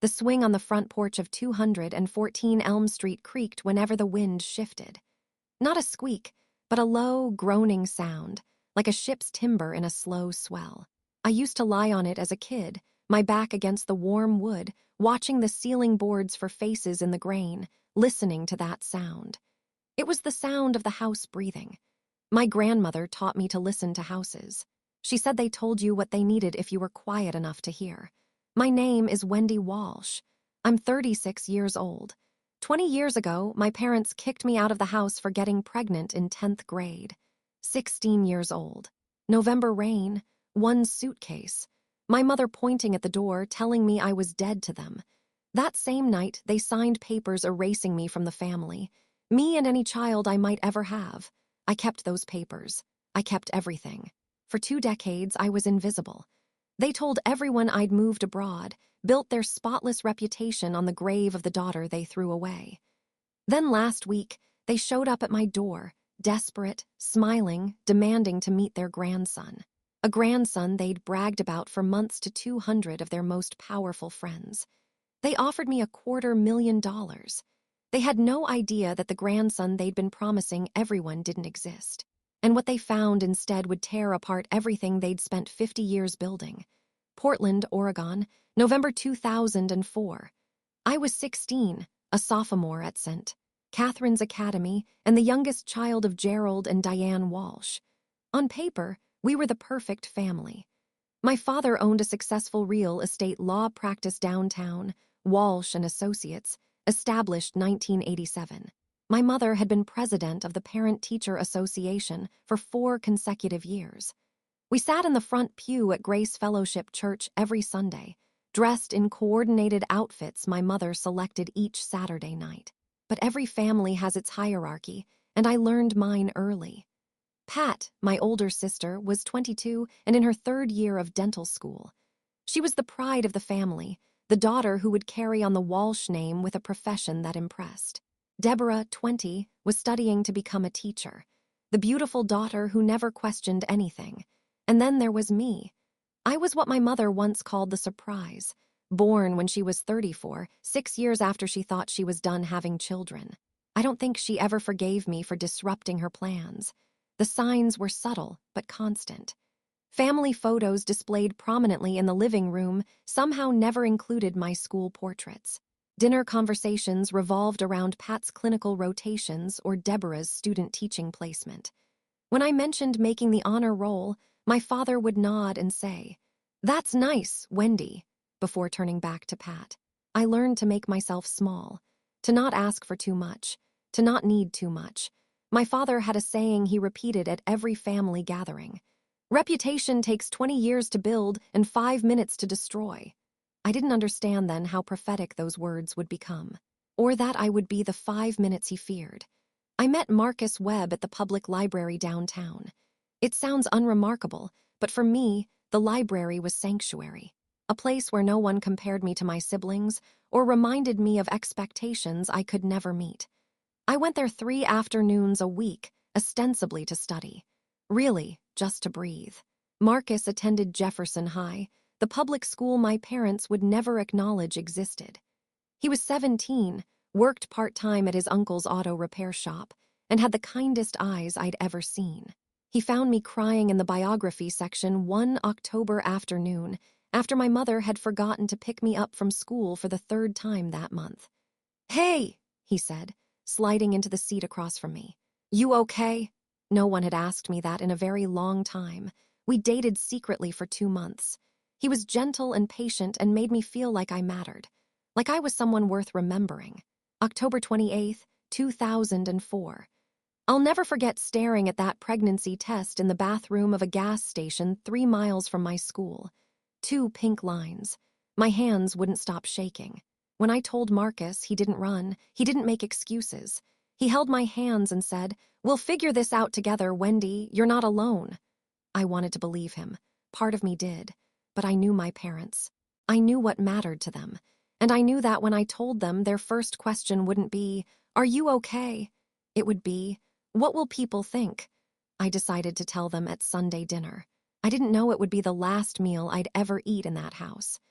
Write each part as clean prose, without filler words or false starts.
The swing on the front porch of 214 Elm Street creaked whenever the wind shifted. Not a squeak, but a low, groaning sound, like a ship's timber in a slow swell. I used to lie on it as a kid, my back against the warm wood, watching the ceiling boards for faces in the grain, listening to that sound. It was the sound of the house breathing. My grandmother taught me to listen to houses. She said they told you what they needed if you were quiet enough to hear. My name is Wendy Walsh. I'm 36 years old. 20 years ago, my parents kicked me out of the house for getting pregnant in 10th grade. 16 years old. November rain, one suitcase. My mother pointing at the door, telling me I was dead to them. That same night, they signed papers erasing me from the family. Me and any child I might ever have. I kept those papers. I kept everything. For 2 decades, I was invisible. They told everyone I'd moved abroad, built their spotless reputation on the grave of the daughter they threw away. Then last week, they showed up at my door, desperate, smiling, demanding to meet their grandson. A grandson they'd bragged about for months to 200 of their most powerful friends. They offered me $250,000. They had no idea that the grandson they'd been promising everyone didn't exist. And what they found instead would tear apart everything they'd spent 50 years building. Portland, Oregon, November 2004. I was 16, a sophomore at St. Catherine's Academy, and the youngest child of Gerald and Diane Walsh. On paper, we were the perfect family. My father owned a successful real estate law practice downtown, Walsh and Associates, established 1987. My mother had been president of the Parent-Teacher Association for 4 consecutive years. We sat in the front pew at Grace Fellowship Church every Sunday, dressed in coordinated outfits my mother selected each Saturday night. But every family has its hierarchy, and I learned mine early. Pat, my older sister, was 22 and in her 3rd year of dental school. She was the pride of the family, the daughter who would carry on the Walsh name with a profession that impressed. Deborah, 20, was studying to become a teacher, the beautiful daughter who never questioned anything. And then there was me. I was what my mother once called the surprise, born when she was 34, 6 years after she thought she was done having children. I don't think she ever forgave me for disrupting her plans. The signs were subtle but constant. Family photos displayed prominently in the living room somehow never included my school portraits. Dinner conversations revolved around Pat's clinical rotations or Deborah's student teaching placement. When I mentioned making the honor roll, my father would nod and say, "That's nice, Wendy," before turning back to Pat. I learned to make myself small, to not ask for too much, to not need too much. My father had a saying he repeated at every family gathering. Reputation takes 20 years to build and 5 minutes to destroy. I didn't understand then how prophetic those words would become, or that I would be the 5 minutes he feared. I met Marcus Webb at the public library downtown. It sounds unremarkable, but for me, the library was sanctuary, a place where no one compared me to my siblings or reminded me of expectations I could never meet. I went there 3 afternoons a week, ostensibly to study. Really, just to breathe. Marcus attended Jefferson High, the public school my parents would never acknowledge existed. He was 17, worked part-time at his uncle's auto repair shop, and had the kindest eyes I'd ever seen. He found me crying in the biography section one October afternoon after my mother had forgotten to pick me up from school for the 3rd time that month. "Hey," he said, sliding into the seat across from me. "You okay?" No one had asked me that in a very long time. We dated secretly for 2 months. He was gentle and patient and made me feel like I mattered, like I was someone worth remembering. October 28th, 2004. I'll never forget staring at that pregnancy test in the bathroom of a gas station 3 miles from my school. 2 pink lines. My hands wouldn't stop shaking. When I told Marcus, he didn't run, he didn't make excuses. He held my hands and said, "We'll figure this out together, Wendy. You're not alone." I wanted to believe him. Part of me did. But I knew my parents. I knew what mattered to them. And I knew that when I told them, their first question wouldn't be, "Are you okay?" It would be, "What will people think?" I decided to tell them at Sunday dinner. I didn't know it would be the last meal I'd ever eat in that house.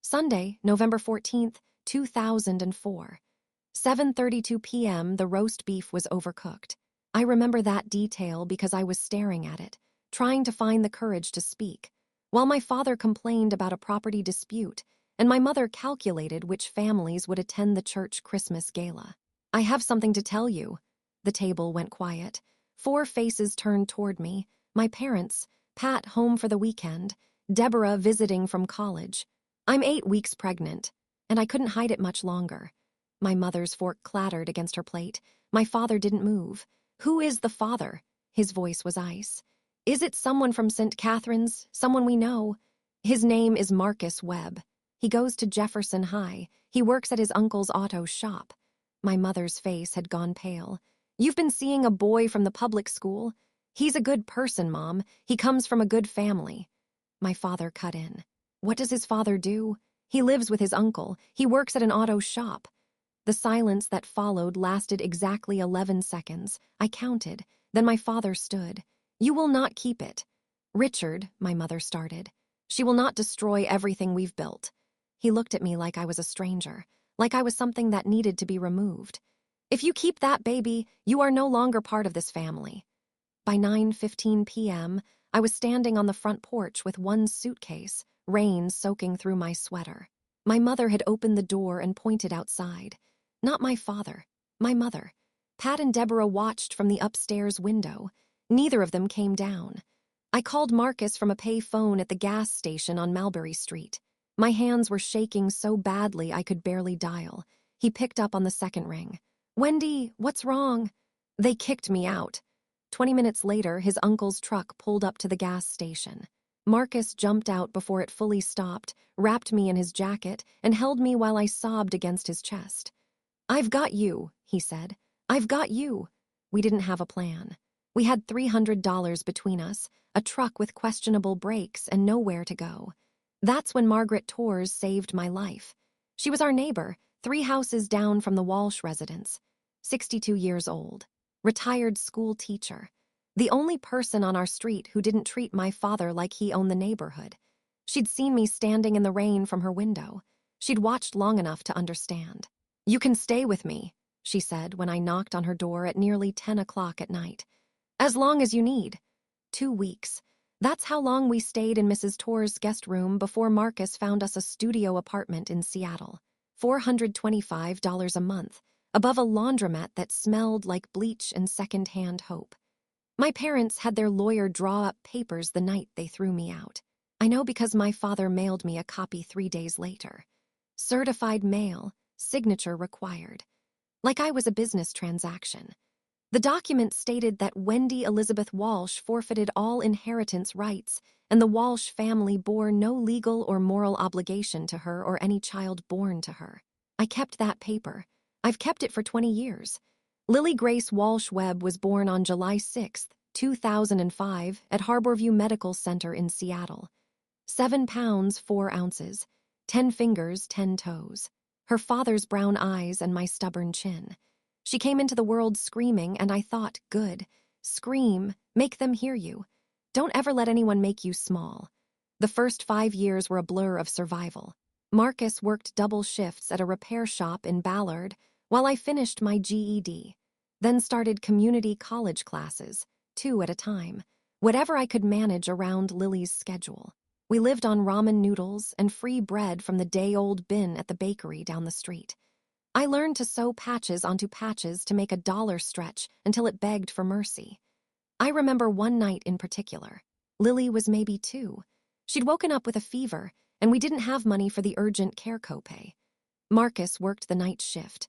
Sunday, November 14th, 2004. 7:32 p.m., the roast beef was overcooked. I remember that detail because I was staring at it, trying to find the courage to speak, while my father complained about a property dispute and my mother calculated which families would attend the church Christmas gala. I have something to tell you. The table went quiet. 4 faces turned toward me. My parents, Pat home for the weekend, Deborah visiting from college. I'm 8 weeks pregnant, and I couldn't hide it much longer. My mother's fork clattered against her plate. My father didn't move. Who is the father? His voice was ice. Is it someone from St. Catherine's? Someone we know? His name is Marcus Webb. He goes to Jefferson High. He works at his uncle's auto shop. My mother's face had gone pale. You've been seeing a boy from the public school? He's a good person, Mom. He comes from a good family. My father cut in. What does his father do? He lives with his uncle. He works at an auto shop. The silence that followed lasted exactly 11 seconds. I counted. Then my father stood. You will not keep it. Richard, my mother started. She will not destroy everything we've built. He looked at me like I was a stranger, like I was something that needed to be removed. If you keep that baby, you are no longer part of this family. By 9:15 p.m., I was standing on the front porch with one suitcase, rain soaking through my sweater. My mother had opened the door and pointed outside. Not my father, my mother. Pat and Deborah watched from the upstairs window. Neither of them came down. I called Marcus from a pay phone at the gas station on Mulberry Street. My hands were shaking so badly I could barely dial. He picked up on the second ring. Wendy, what's wrong? They kicked me out. 20 minutes later, his uncle's truck pulled up to the gas station. Marcus jumped out before it fully stopped, wrapped me in his jacket, and held me while I sobbed against his chest. I've got you, he said. I've got you. We didn't have a plan. We had $300 between us, a truck with questionable brakes, and nowhere to go. That's when Margaret Torres saved my life. She was our neighbor, 3 houses down from the Walsh residence. 62 years old. Retired school teacher. The only person on our street who didn't treat my father like he owned the neighborhood. She'd seen me standing in the rain from her window. She'd watched long enough to understand. You can stay with me, she said when I knocked on her door at nearly 10 o'clock at night. As long as you need. 2 weeks. That's how long we stayed in Mrs. Torres' guest room before Marcus found us a studio apartment in Seattle. $425 a month, above a laundromat that smelled like bleach and second-hand hope. My parents had their lawyer draw up papers the night they threw me out. I know because my father mailed me a copy 3 days later. Certified mail, signature required. Like I was a business transaction. The document stated that Wendy Elizabeth Walsh forfeited all inheritance rights, and the Walsh family bore no legal or moral obligation to her or any child born to her. I kept that paper. I've kept it for 20 years. Lily Grace Walsh Webb was born on July 6, 2005, at Harborview Medical Center in Seattle. 7 pounds, 4 ounces, 10 fingers, 10 toes. Her father's brown eyes and my stubborn chin. She came into the world screaming, and I thought, good. Scream, make them hear you. Don't ever let anyone make you small. The first 5 years were a blur of survival. Marcus worked double shifts at a repair shop in Ballard while I finished my GED, then started community college classes, 2 at a time, whatever I could manage around Lily's schedule. We lived on ramen noodles and free bread from the day-old bin at the bakery down the street. I learned to sew patches onto patches to make a dollar stretch until it begged for mercy. I remember one night in particular. Lily was maybe 2. She'd woken up with a fever, and we didn't have money for the urgent care copay. Marcus worked the night shift.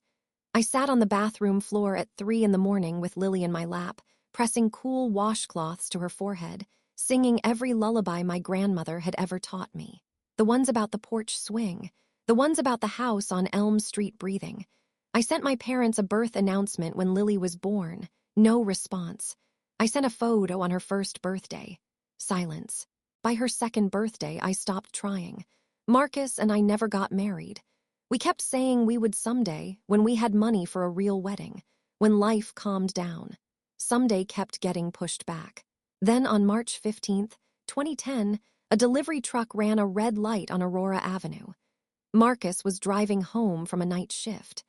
I sat on the bathroom floor at 3 in the morning with Lily in my lap, pressing cool washcloths to her forehead, singing every lullaby my grandmother had ever taught me. The ones about the porch swing, the ones about the house on Elm Street breathing. I sent my parents a birth announcement when Lily was born. No response. I sent a photo on her first birthday. Silence. By her second birthday, I stopped trying. Marcus and I never got married. We kept saying we would someday, when we had money for a real wedding, when life calmed down. Someday kept getting pushed back. Then on March 15th, 2010, a delivery truck ran a red light on Aurora Avenue. Marcus was driving home from a night shift.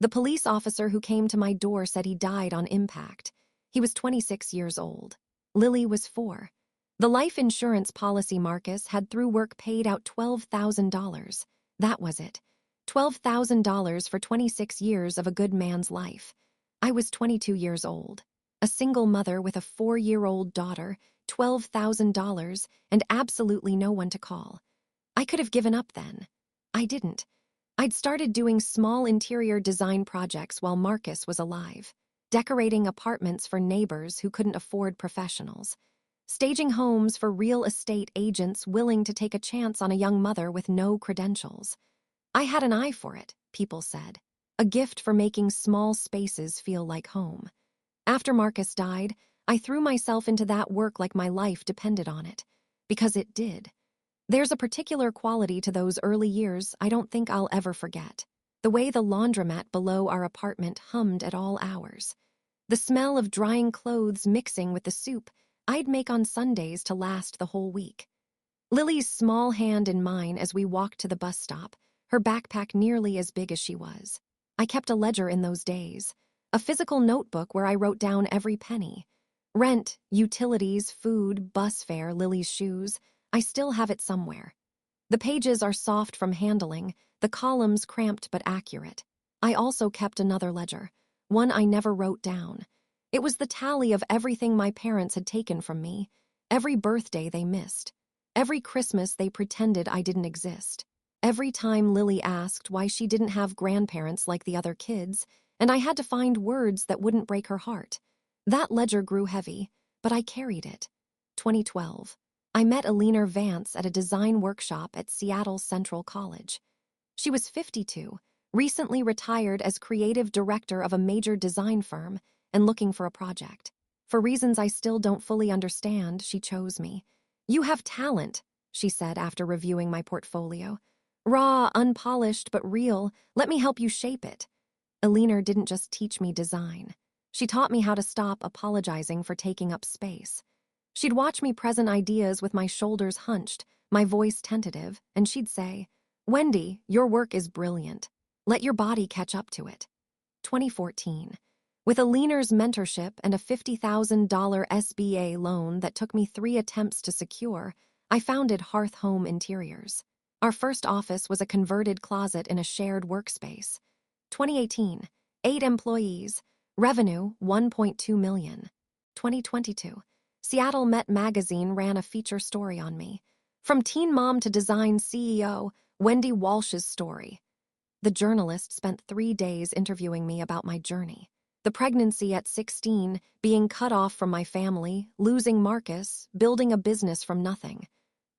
The police officer who came to my door said he died on impact. He was 26 years old. Lily was 4. The life insurance policy Marcus had through work paid out $12,000. That was it. $12,000 for 26 years of a good man's life. I was 22 years old. A single mother with a 4-year-old daughter, $12,000, and absolutely no one to call. I could have given up then. I didn't. I'd started doing small interior design projects while Marcus was alive, decorating apartments for neighbors who couldn't afford professionals, staging homes for real estate agents willing to take a chance on a young mother with no credentials. I had an eye for it, people said, a gift for making small spaces feel like home. After Marcus died, I threw myself into that work like my life depended on it, because it did. There's a particular quality to those early years I don't think I'll ever forget. The way the laundromat below our apartment hummed at all hours. The smell of drying clothes mixing with the soup I'd make on Sundays to last the whole week. Lily's small hand in mine as we walked to the bus stop, her backpack nearly as big as she was. I kept a ledger in those days, a physical notebook where I wrote down every penny. Rent, utilities, food, bus fare, Lily's shoes. I still have it somewhere. The pages are soft from handling, the columns cramped but accurate. I also kept another ledger, one I never wrote down. It was the tally of everything my parents had taken from me, every birthday they missed, every Christmas they pretended I didn't exist, every time Lily asked why she didn't have grandparents like the other kids, and I had to find words that wouldn't break her heart. That ledger grew heavy, but I carried it. 2012. I met Eleanor Vance at a design workshop at Seattle Central College. She was 52, recently retired as creative director of a major design firm and looking for a project. For reasons I still don't fully understand, she chose me. "You have talent," she said after reviewing my portfolio. "Raw, unpolished, but real. Let me help you shape it." Eleanor didn't just teach me design. She taught me how to stop apologizing for taking up space. She'd watch me present ideas with my shoulders hunched, my voice tentative, and she'd say, "Wendy, your work is brilliant. Let your body catch up to it." 2014. With Eleanor's mentorship and a $50,000 SBA loan that took me 3 attempts to secure, I founded Hearth Home Interiors. Our first office was a converted closet in a shared workspace. 2018. 8 employees. Revenue, $1.2 million. 2022. Seattle Met Magazine ran a feature story on me. From teen mom to design CEO, Wendy Walsh's story. The journalist spent 3 days interviewing me about my journey. The pregnancy at 16, being cut off from my family, losing Marcus, building a business from nothing.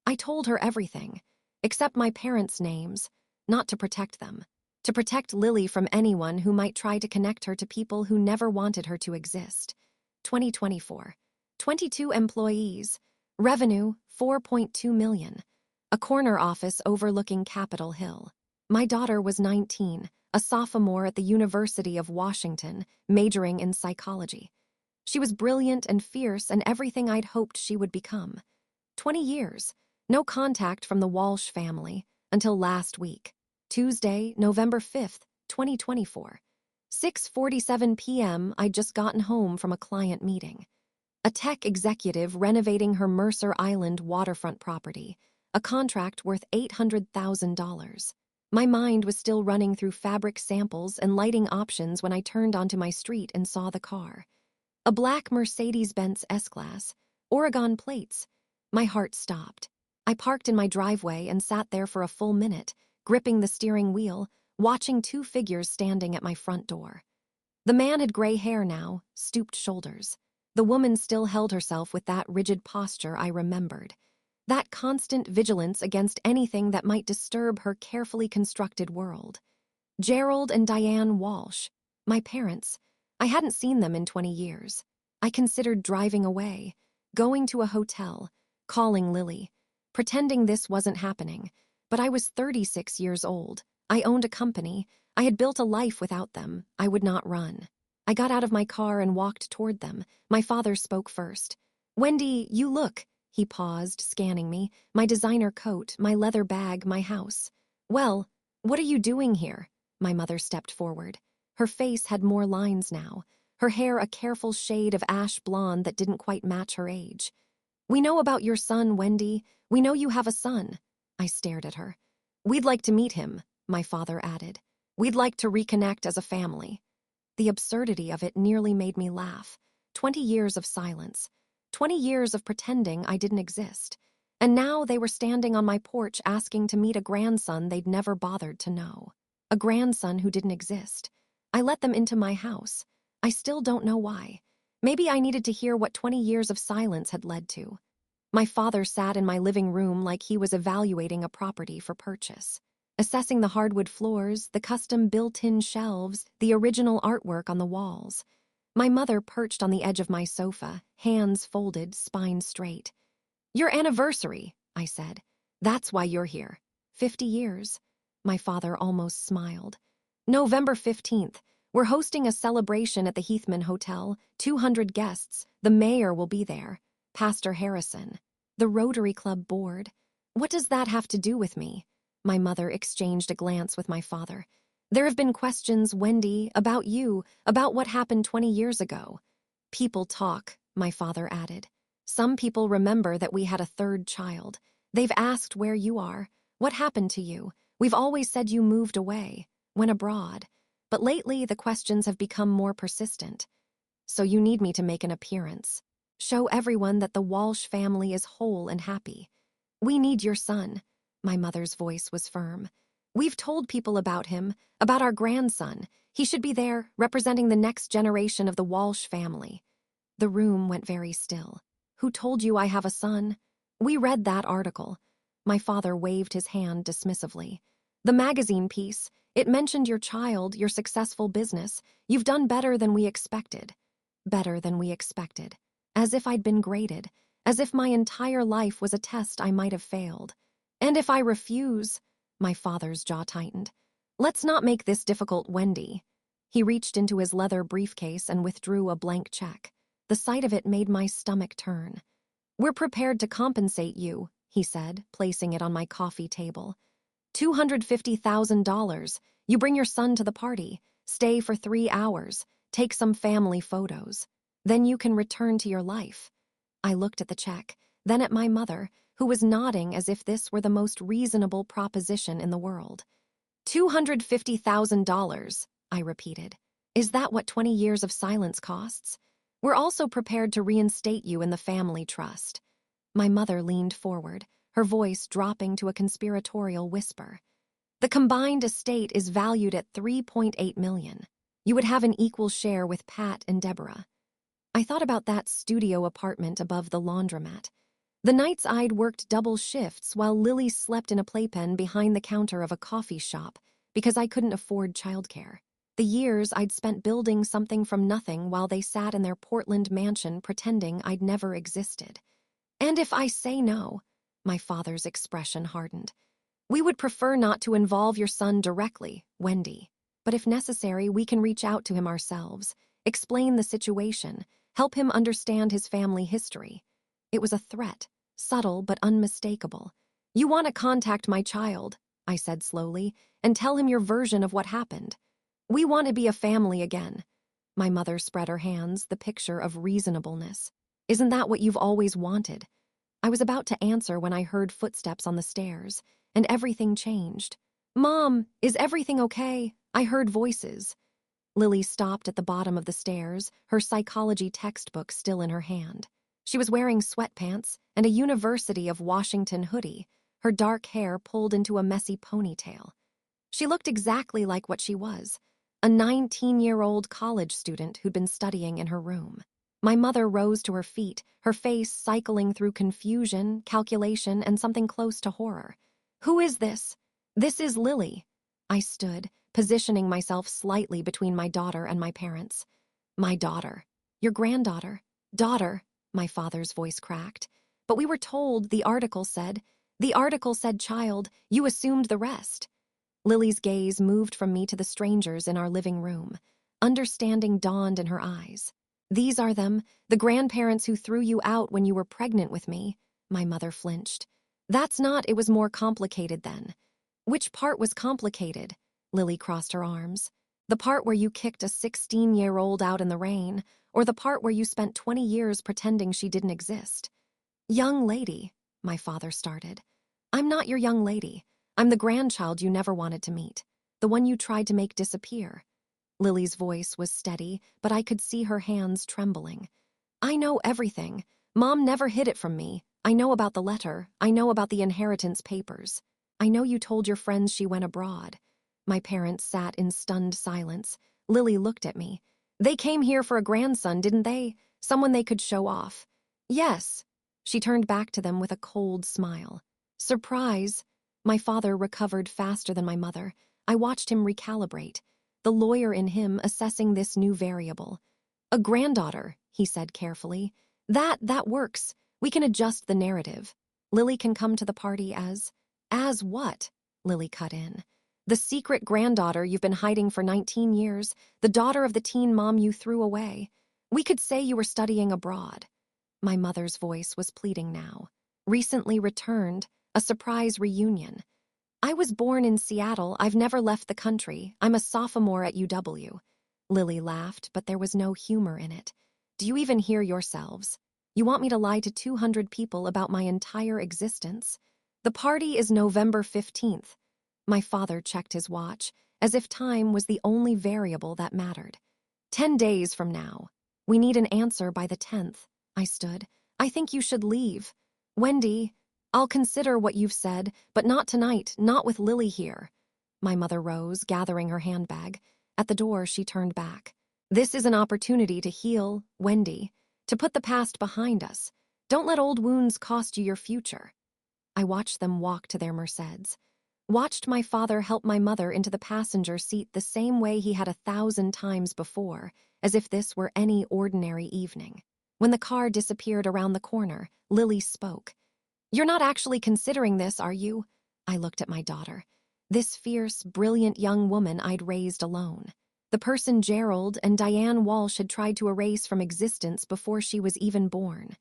I told her everything, except my parents' names, not to protect them. To protect Lily from anyone who might try to connect her to people who never wanted her to exist. 2024. 22 employees. Revenue, $4.2 million. A corner office overlooking Capitol Hill. My daughter was 19, a sophomore at the University of Washington, majoring in psychology. She was brilliant and fierce and everything I'd hoped she would become. 20 years. No contact from the Walsh family until last week. Tuesday, November 5th, 2024. 6:47 p.m. I'd just gotten home from a client meeting. A tech executive renovating her Mercer Island waterfront property, a contract worth $800,000. My mind was still running through fabric samples and lighting options when I turned onto my street and saw the car. A black Mercedes-Benz S-Class, Oregon plates. My heart stopped. I parked in my driveway and sat there for a full minute, gripping the steering wheel, watching 2 figures standing at my front door. The man had gray hair now, stooped shoulders. The woman still held herself with that rigid posture I remembered. That constant vigilance against anything that might disturb her carefully constructed world. Gerald and Diane Walsh, my parents. I hadn't seen them in 20 years. I considered driving away, going to a hotel, calling Lily, pretending this wasn't happening. But I was 36 years old. I owned a company. I had built a life without them. I would not run. I got out of my car and walked toward them. My father spoke first. "Wendy, you look." He paused, scanning me, my designer coat, my leather bag, my house. "Well, "What are you doing here?" My mother stepped forward. Her face had more lines now, her hair a careful shade of ash blonde that didn't quite match her age. "We know about your son, Wendy. We know you have a son." I stared at her. "We'd like to meet him," my father added. "We'd like to reconnect as a family." The absurdity of it nearly made me laugh. 20 years of silence. 20 years of pretending I didn't exist. And now they were standing on my porch asking to meet a grandson they'd never bothered to know. A grandson who didn't exist. I let them into my house. I still don't know why. Maybe I needed to hear what 20 years of silence had led to. My father sat in my living room like he was evaluating a property for purchase. Assessing the hardwood floors, the custom built-in shelves, the original artwork on the walls. My mother perched on the edge of my sofa, hands folded, spine straight. "Your anniversary," I said. "That's why you're here. 50 years." My father almost smiled. "November 15th. We're hosting a celebration at the Heathman Hotel. 200 guests. The mayor will be there. Pastor Harrison. The Rotary Club board. What does that have to do with me?" My mother exchanged a glance with my father. "There have been questions, Wendy, about you, about what happened 20 years ago." "People talk," my father added. "Some people remember that we had a third child. They've asked where you are. What happened to you? We've always said you moved away, went abroad. But lately the questions have become more persistent. So you need me to make an appearance. Show everyone that the Walsh family is whole and happy. We need your son." My mother's voice was firm. "We've told people about him, about our grandson. He should be there, representing the next generation of the Walsh family." The room went very still. "Who told you I have a son?" "We read that article." My father waved his hand dismissively. "The magazine piece. It mentioned your child, your successful business. You've done better than we expected." Better than we expected. As if I'd been graded. As if my entire life was a test I might have failed. "And if I refuse?" My father's jaw tightened. "Let's not make this difficult, Wendy." He reached into his leather briefcase and withdrew a blank check. The sight of it made my stomach turn. "We're prepared to compensate you," he said, placing it on my coffee table. $250,000. You bring your son to the party, stay for 3 hours, take some family photos. Then you can return to your life. I looked at the check, then at my mother, who was nodding as if this were the most reasonable proposition in the world. $250,000, I repeated. "Is that what 20 years of silence costs? We're also prepared to reinstate you in the family trust." My mother leaned forward, her voice dropping to a conspiratorial whisper. "The combined estate is valued at $3.8 million. You would have an equal share with Pat and Deborah." I thought about that studio apartment above the laundromat. The nights I'd worked double shifts while Lily slept in a playpen behind the counter of a coffee shop because I couldn't afford childcare. The years I'd spent building something from nothing while they sat in their Portland mansion pretending I'd never existed. "And if I say no?" My father's expression hardened. "We would prefer not to involve your son directly, Wendy. But if necessary, we can reach out to him ourselves, explain the situation, help him understand his family history." It was a threat, subtle but unmistakable. "You want to contact my child," I said slowly, "and tell him your version of what happened. We want to be a family again." My mother spread her hands, the picture of reasonableness. "Isn't that what you've always wanted?" I was about to answer when I heard footsteps on the stairs, and everything changed. "Mom, is everything okay?" I heard voices. Lily stopped at the bottom of the stairs, her psychology textbook still in her hand. She was wearing sweatpants and a University of Washington hoodie, her dark hair pulled into a messy ponytail. She looked exactly like what she was, a 19-year-old college student who'd been studying in her room. My mother rose to her feet, her face cycling through confusion, calculation, and something close to horror. "Who is this?" "This is Lily." I stood, positioning myself slightly between my daughter and my parents. "My daughter. Your granddaughter." "Daughter," my father's voice cracked. "But we were told, the article said child, you assumed the rest." Lily's gaze moved from me to the strangers in our living room. Understanding dawned in her eyes. "These are them, the grandparents who threw you out when you were pregnant with me." My mother flinched. "That's not, it was more complicated then." Which part was complicated? Lily crossed her arms. The part where you kicked a 16-year-old out in the rain, or the part where you spent 20 years pretending she didn't exist? Young lady, my father started. I'm not your young lady. I'm the grandchild you never wanted to meet, the one you tried to make disappear. Lily's voice was steady, but I could see her hands trembling. I know everything. Mom never hid it from me. I know about the letter. I know about the inheritance papers. I know you told your friends she went abroad. My parents sat in stunned silence. Lily looked at me. They came here for a grandson, didn't they? Someone they could show off. Yes. She turned back to them with a cold smile. Surprise. My father recovered faster than my mother. I watched him recalibrate, the lawyer in him assessing this new variable. A granddaughter, he said carefully. That works. We can adjust the narrative. Lily can come to the party as what? Lily cut in. The secret granddaughter you've been hiding for 19 years, the daughter of the teen mom you threw away. We could say you were studying abroad. My mother's voice was pleading now. Recently returned, a surprise reunion. I was born in Seattle. I've never left the country. I'm a sophomore at UW. Lily laughed, but there was no humor in it. Do you even hear yourselves? You want me to lie to 200 people about my entire existence? The party is November 15th. My father checked his watch, as if time was the only variable that mattered. 10 days from now. We need an answer by the 10th. I stood. I think you should leave. Wendy, I'll consider what you've said, but not tonight, not with Lily here. My mother rose, gathering her handbag. At the door, she turned back. This is an opportunity to heal, Wendy, to put the past behind us. Don't let old wounds cost you your future. I watched them walk to their Mercedes. Watched my father help my mother into the passenger seat the same way he had 1,000 times before, as if this were any ordinary evening. When the car disappeared around the corner, Lily spoke. You're not actually considering this, are you? I looked at my daughter. This fierce, brilliant young woman I'd raised alone. The person Gerald and Diane Walsh had tried to erase from existence before she was even born.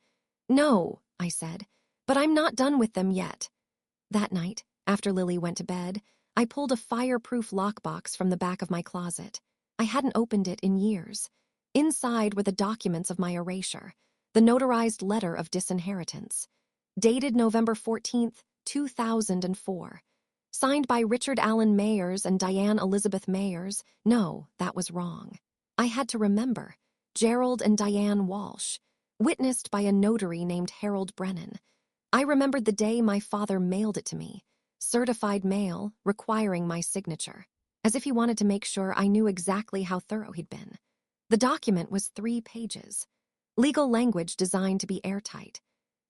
No, I said, but I'm not done with them yet. That night, after Lily went to bed, I pulled a fireproof lockbox from the back of my closet. I hadn't opened it in years. Inside were the documents of my erasure, the notarized letter of disinheritance, dated November 14th, 2004. Signed by Richard Allen Mayers and Diane Elizabeth Mayers. No, that was wrong. I had to remember. Gerald and Diane Walsh. Witnessed by a notary named Harold Brennan. I remembered the day my father mailed it to me. Certified mail, requiring my signature. As if he wanted to make sure I knew exactly how thorough he'd been. The document was 3 pages. Legal language designed to be airtight.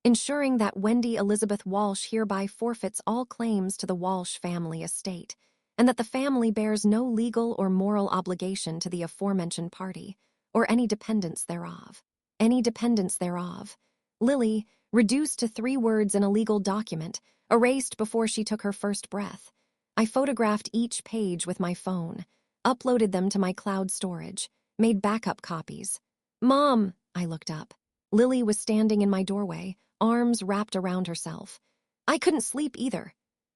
Ensuring that Wendy Elizabeth Walsh hereby forfeits all claims to the Walsh family estate, and that the family bears no legal or moral obligation to the aforementioned party, or any dependents thereof. Any dependents thereof. Lily, reduced to 3 words in a legal document, erased before she took her first breath. I photographed each page with my phone, uploaded them to my cloud storage, made backup copies. Mom, I looked up. Lily was standing in my doorway, arms wrapped around herself. I couldn't sleep either.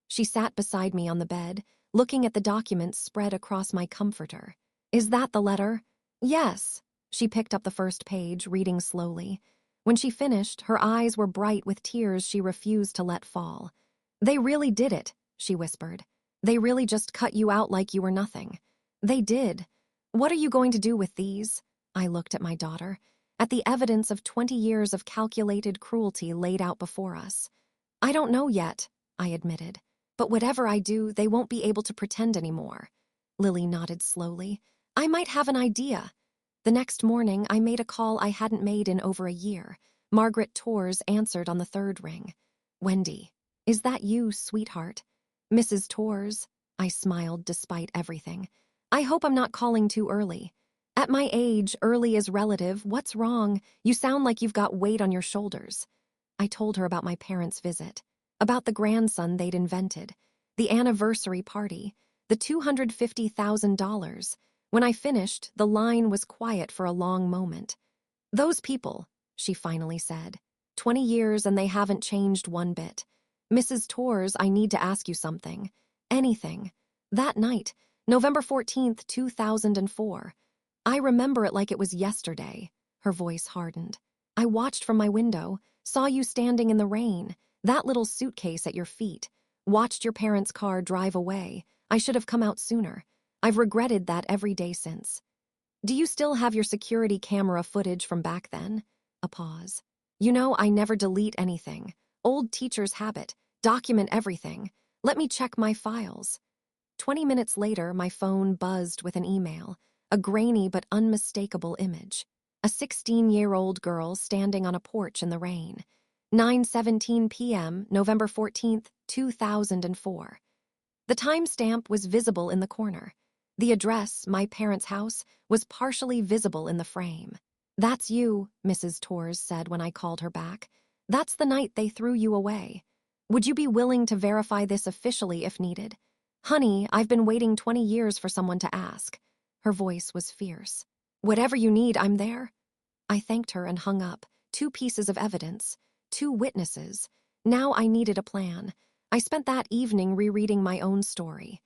She sat beside me on the bed, looking at the documents spread across my comforter. Is that the letter? Yes. She picked up the first page, reading slowly. When she finished, her eyes were bright with tears she refused to let fall. They really did it, she whispered. They really just cut you out like you were nothing. They did. What are you going to do with these? I looked at my daughter. At the evidence of 20 years of calculated cruelty laid out before us. I don't know yet, I admitted. But whatever I do, they won't be able to pretend anymore. Lily nodded slowly. I might have an idea. The next morning, I made a call I hadn't made in over a year. Margaret Torres answered on the 3rd ring. Wendy, is that you, sweetheart? Mrs. Torres, I smiled despite everything. I hope I'm not calling too early. At my age, early is relative. What's wrong? You sound like you've got weight on your shoulders. I told her about my parents' visit, about the grandson they'd invented, the anniversary party, the $250,000. When I finished, the line was quiet for a long moment. Those people, she finally said. 20 years and they haven't changed one bit. Mrs. Torres, I need to ask you something. anything. That night, November 14th, 2004. I remember it like it was yesterday. Her voice hardened. I watched from my window, saw you standing in the rain, that little suitcase at your feet, watched your parents' car drive away. I should have come out sooner. I've regretted that every day since. Do you still have your security camera footage from back then? A pause. You know, I never delete anything. Old teacher's habit. Document everything. Let me check my files. 20 minutes later, my phone buzzed with an email, a grainy but unmistakable image. A 16-year-old girl standing on a porch in the rain. 9:17 p.m., November 14th, 2004. The timestamp was visible in the corner. The address, my parents' house, was partially visible in the frame. That's you, Mrs. Torres said when I called her back. That's the night they threw you away. Would you be willing to verify this officially if needed? Honey, I've been waiting 20 years for someone to ask. Her voice was fierce. Whatever you need, I'm there. I thanked her and hung up. 2 pieces of evidence. 2 witnesses. Now I needed a plan. I spent that evening rereading my own story.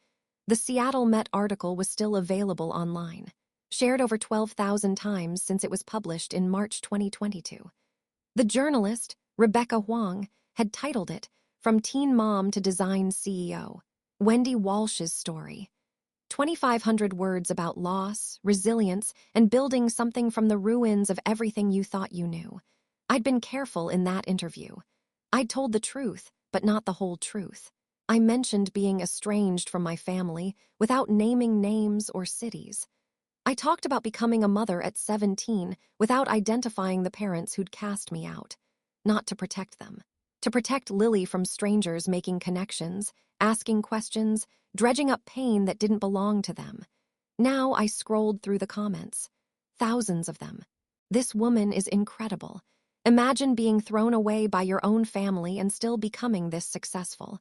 The Seattle Met article was still available online, shared over 12,000 times since it was published in March 2022. The journalist, Rebecca Huang, had titled it, From Teen Mom to Design CEO, Wendy Walsh's Story. 2,500 words about loss, resilience, and building something from the ruins of everything you thought you knew. I'd been careful in that interview. I'd told the truth, but not the whole truth. I mentioned being estranged from my family without naming names or cities. I talked about becoming a mother at 17 without identifying the parents who'd cast me out. Not to protect them. To protect Lily from strangers making connections, asking questions, dredging up pain that didn't belong to them. Now I scrolled through the comments. Thousands of them. This woman is incredible. Imagine being thrown away by your own family and still becoming this successful.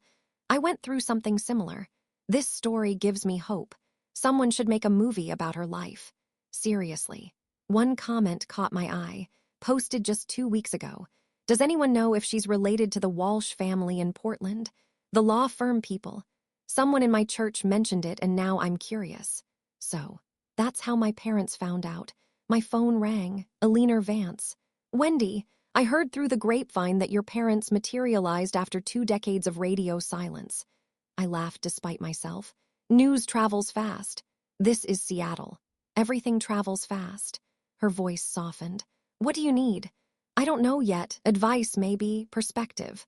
I went through something similar. This story gives me hope. Someone should make a movie about her life. Seriously. One comment caught my eye, posted just 2 weeks ago. Does anyone know if she's related to the Walsh family in Portland? The law firm people. Someone in my church mentioned it and now I'm curious. So, that's how my parents found out. My phone rang. Alina Vance. Wendy, I heard through the grapevine that your parents materialized after 2 decades of radio silence. I laughed despite myself. News travels fast. This is Seattle. Everything travels fast. Her voice softened. What do you need? I don't know yet. Advice, maybe. Perspective.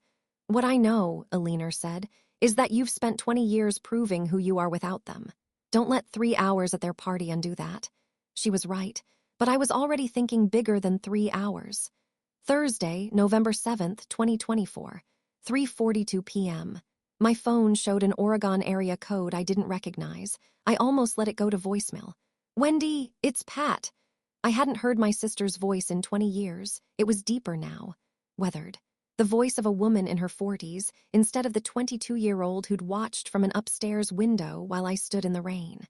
What I know, Alina said, is that you've spent 20 years proving who you are without them. Don't let 3 hours at their party undo that. She was right, but I was already thinking bigger than 3 hours. Thursday, November 7th, 2024, 3:42 p.m. My phone showed an Oregon area code I didn't recognize. I almost let it go to voicemail. Wendy, it's Pat. I hadn't heard my sister's voice in 20 years. It was deeper now. Weathered. The voice of a woman in her 40s instead of the 22-year-old who'd watched from an upstairs window while I stood in the rain.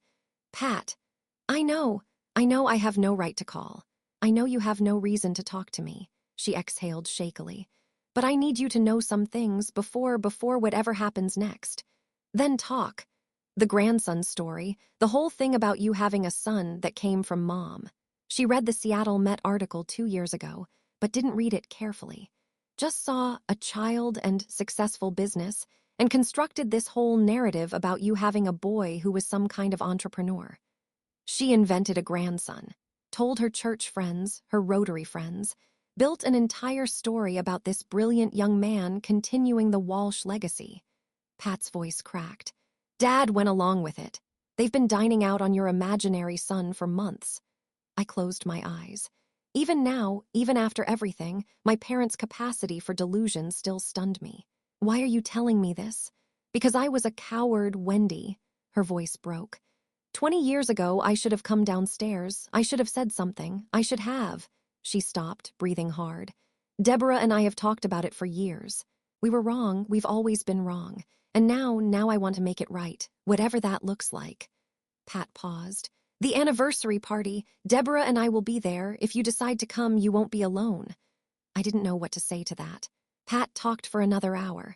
Pat, I know I have no right to call. I know you have no reason to talk to me. She exhaled shakily. But I need you to know some things before whatever happens next. Then talk. The grandson story, the whole thing about you having a son that came from Mom. She read the Seattle Met article 2 years ago, but didn't read it carefully. Just saw a child and successful business and constructed this whole narrative about you having a boy who was some kind of entrepreneur. She invented a grandson, told her church friends, her Rotary friends, built an entire story about this brilliant young man continuing the Walsh legacy. Pat's voice cracked. Dad went along with it. They've been dining out on your imaginary son for months. I closed my eyes. Even now, even after everything, my parents' capacity for delusion still stunned me. Why are you telling me this? Because I was a coward, Wendy. Her voice broke. 20 years ago, I should have come downstairs. I should have said something. I should have. She stopped, breathing hard. Deborah and I have talked about it for years. We were wrong. We've always been wrong. And now I want to make it right, whatever that looks like. Pat paused. The anniversary party. Deborah and I will be there. If you decide to come, you won't be alone. I didn't know what to say to that. Pat talked for another hour.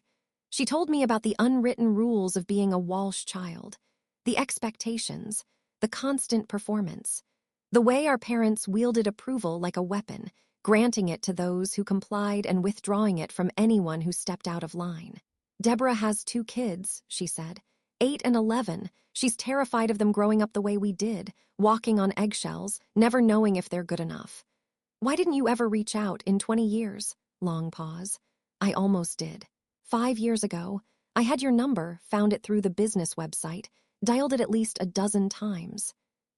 She told me about the unwritten rules of being a Walsh child, the expectations, the constant performance, the way our parents wielded approval like a weapon, granting it to those who complied and withdrawing it from anyone who stepped out of line. Deborah has 2 kids, she said, 8 and 11. She's terrified of them growing up the way we did, walking on eggshells, never knowing if they're good enough. Why didn't you ever reach out in 20 years? Long pause. I almost did. 5 years ago, I had your number, found it through the business website, dialed it at least a dozen times.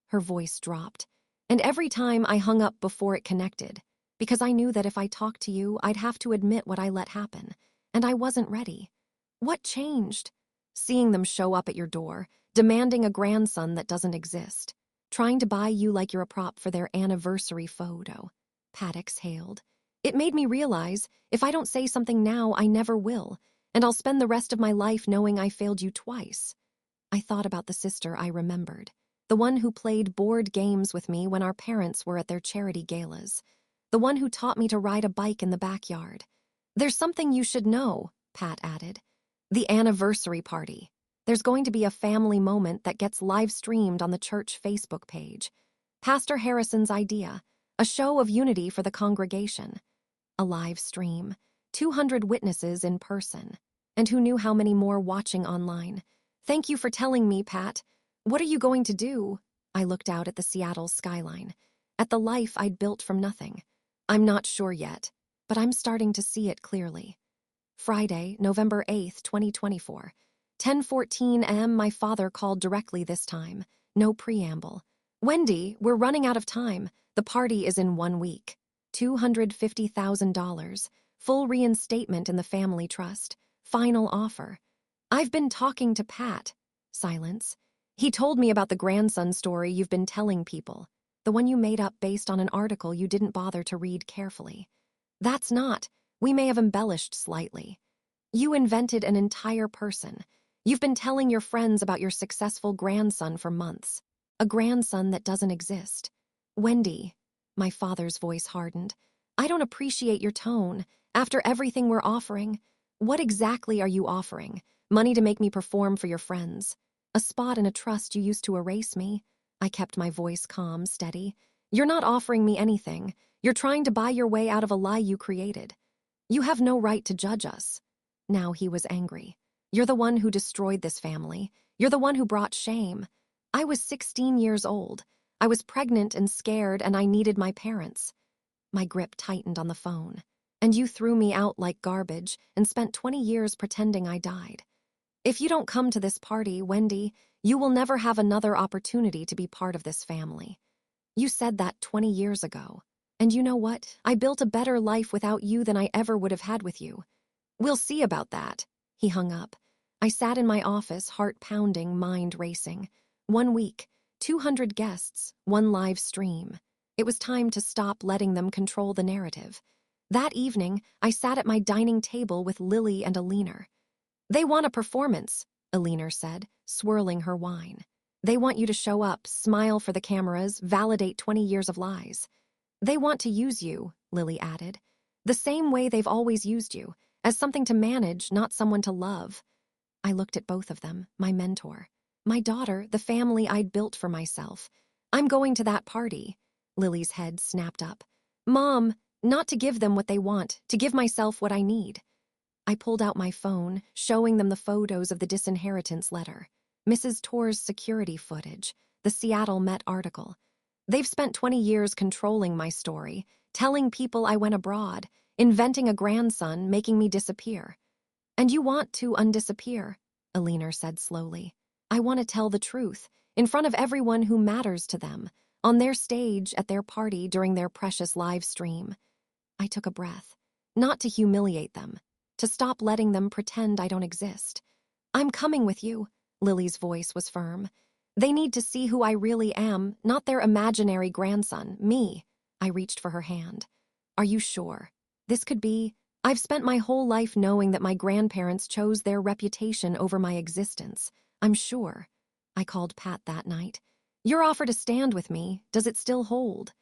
Her voice dropped, and every time I hung up before it connected, because I knew that if I talked to you, I'd have to admit what I let happen, and I wasn't ready. What changed? Seeing them show up at your door, demanding a grandson that doesn't exist, trying to buy you like you're a prop for their anniversary photo. Pat exhaled. It made me realize, if I don't say something now, I never will, and I'll spend the rest of my life knowing I failed you twice. I thought about the sister I remembered, the one who played board games with me when our parents were at their charity galas, the one who taught me to ride a bike in the backyard. There's something you should know, Pat added. The anniversary party. There's going to be a family moment that gets live-streamed on the church Facebook page. Pastor Harrison's idea, a show of unity for the congregation. A live stream, 200 witnesses in person, and who knew how many more watching online. Thank you for telling me, Pat. What are you going to do? I looked out at the Seattle skyline, at the life I'd built from nothing. I'm not sure yet, but I'm starting to see it clearly. Friday, November 8th, 2024. 10:14 a.m. My father called directly this time. No preamble. Wendy, we're running out of time. The party is in 1 week. $250,000. Full reinstatement in the family trust. Final offer. I've been talking to Pat. Silence. He told me about the grandson story you've been telling people. The one you made up based on an article you didn't bother to read carefully. That's not. We may have embellished slightly. You invented an entire person. You've been telling your friends about your successful grandson for months. A grandson that doesn't exist. Wendy, my father's voice hardened. I don't appreciate your tone. After everything we're offering, what exactly are you offering? Money to make me perform for your friends. A spot in a trust you used to erase me. I kept my voice calm, steady. You're not offering me anything. You're trying to buy your way out of a lie you created. You have no right to judge us. Now he was angry. You're the one who destroyed this family. You're the one who brought shame. I was 16 years old. I was pregnant and scared, and I needed my parents. My grip tightened on the phone. And you threw me out like garbage and spent 20 years pretending I died. If you don't come to this party, Wendy, you will never have another opportunity to be part of this family. You said that 20 years ago. And you know what? I built a better life without you than I ever would have had with you. We'll see about that. He hung up. I sat in my office, heart pounding, mind racing. 1 week, 200 guests, 1 live stream. It was time to stop letting them control the narrative. That evening, I sat at my dining table with Lily and Alina. They want a performance, Alina said, swirling her wine. They want you to show up, smile for the cameras, validate 20 years of lies. They want to use you, Lily added. The same way they've always used you, as something to manage, not someone to love. I looked at both of them, my mentor. My daughter, the family I'd built for myself. I'm going to that party. Lily's head snapped up. Mom, not to give them what they want, to give myself what I need. I pulled out my phone, showing them the photos of the disinheritance letter, Mrs. Torr's security footage, the Seattle Met article. They've spent 20 years controlling my story, telling people I went abroad, inventing a grandson, making me disappear. And you want to undisappear, Alina said slowly. I want to tell the truth, in front of everyone who matters to them, on their stage, at their party, during their precious live stream. I took a breath, not to humiliate them, to stop letting them pretend I don't exist. I'm coming with you, Lily's voice was firm. They need to see who I really am, not their imaginary grandson, me. I reached for her hand. Are you sure? This could be... I've spent my whole life knowing that my grandparents chose their reputation over my existence. I'm sure. I called Pat that night. Your offer to stand with me, does it still hold?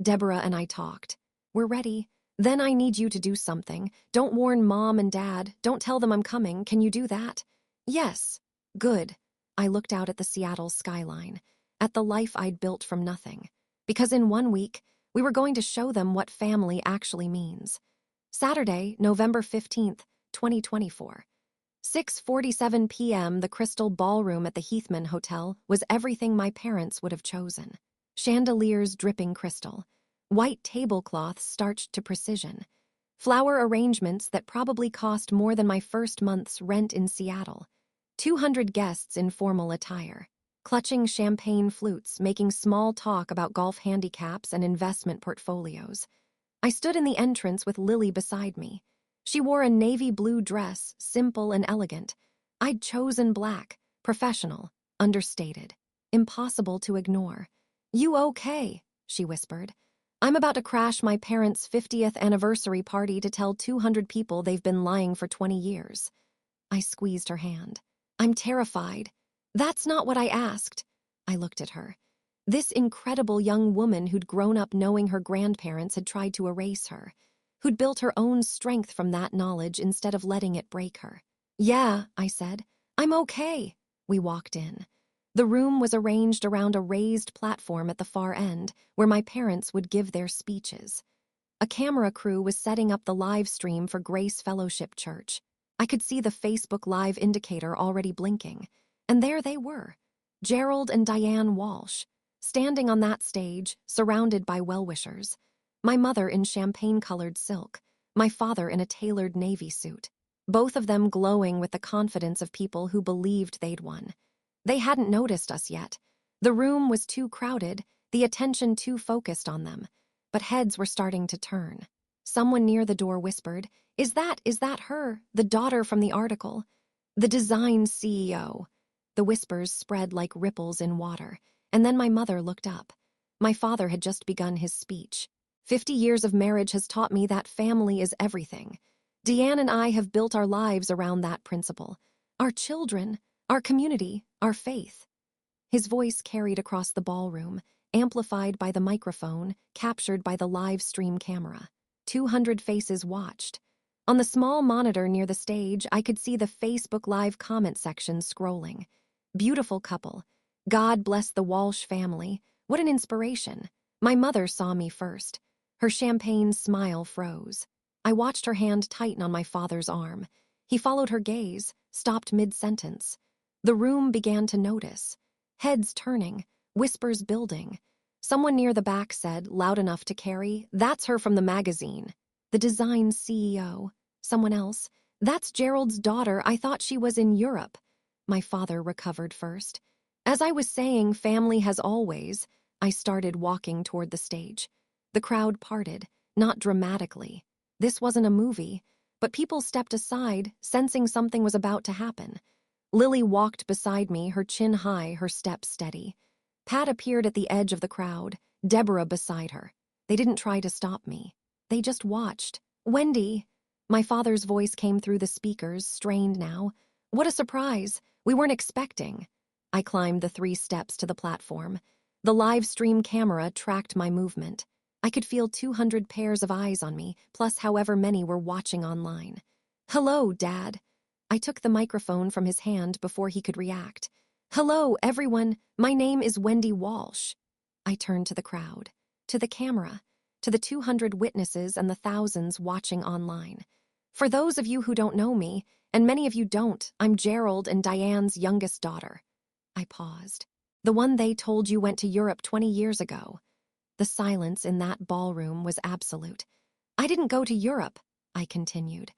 Deborah and I talked. We're ready. Then I need you to do something. Don't warn Mom and Dad. Don't tell them I'm coming. Can you do that? Yes. Good. I looked out at the Seattle skyline, at the life I'd built from nothing. Because in 1 week, we were going to show them what family actually means. Saturday, November 15th, 2024. 6:47 p.m. The Crystal Ballroom at the Heathman Hotel was everything my parents would have chosen. Chandeliers dripping crystal, white tablecloths starched to precision, flower arrangements that probably cost more than my first month's rent in Seattle, 200 guests in formal attire, clutching champagne flutes, making small talk about golf handicaps and investment portfolios. I stood in the entrance with Lily beside me. She wore a navy blue dress, simple and elegant. I'd chosen black, professional, understated, impossible to ignore. "You okay?" she whispered. "I'm about to crash my parents' 50th anniversary party to tell 200 people they've been lying for 20 years. I squeezed her hand. "I'm terrified." "That's not what I asked." I looked at her. This incredible young woman who'd grown up knowing her grandparents had tried to erase her, who'd built her own strength from that knowledge instead of letting it break her. "Yeah," I said. "I'm okay." We walked in. The room was arranged around a raised platform at the far end, where my parents would give their speeches. A camera crew was setting up the live stream for Grace Fellowship Church. I could see the Facebook Live indicator already blinking. And there they were, Gerald and Diane Walsh, standing on that stage, surrounded by well-wishers. My mother in champagne-colored silk, my father in a tailored navy suit, both of them glowing with the confidence of people who believed they'd won. They hadn't noticed us yet. The room was too crowded, the attention too focused on them. But heads were starting to turn. Someone near the door whispered, Is that her, the daughter from the article? The design CEO." The whispers spread like ripples in water, and then my mother looked up. My father had just begun his speech. 50 years of marriage has taught me that family is everything. Deanne and I have built our lives around that principle. Our children, our community, our faith. His voice carried across the ballroom, amplified by the microphone, captured by the live stream camera. 200 faces watched. On the small monitor near the stage, I could see the Facebook Live comment section scrolling. "Beautiful couple. God bless the Walsh family. What an inspiration." My mother saw me first. Her champagne smile froze. I watched her hand tighten on my father's arm. He followed her gaze, stopped mid-sentence. The room began to notice. Heads turning, whispers building. Someone near the back said, loud enough to carry, "That's her from the magazine." The design CEO. Someone else, "That's Gerald's daughter. I thought she was in Europe." My father recovered first. As I was saying, family has always, I started walking toward the stage. The crowd parted, not dramatically. This wasn't a movie, but people stepped aside, sensing something was about to happen. Lily walked beside me, her chin high, her step steady. Pat appeared at the edge of the crowd, Deborah beside her. They didn't try to stop me. They just watched. "Wendy." My father's voice came through the speakers, strained now. "What a surprise. We weren't expecting." I climbed the 3 steps to the platform. The live stream camera tracked my movement. I could feel 200 pairs of eyes on me, plus however many were watching online. "Hello, Dad." I took the microphone from his hand before he could react. "Hello, everyone. My name is Wendy Walsh." I turned to the crowd, to the camera, to the 200 witnesses and the thousands watching online. "For those of you who don't know me, and many of you don't, I'm Gerald and Diane's youngest daughter." I paused. "The one they told you went to Europe 20 years ago." The silence in that ballroom was absolute. "I didn't go to Europe," I continued.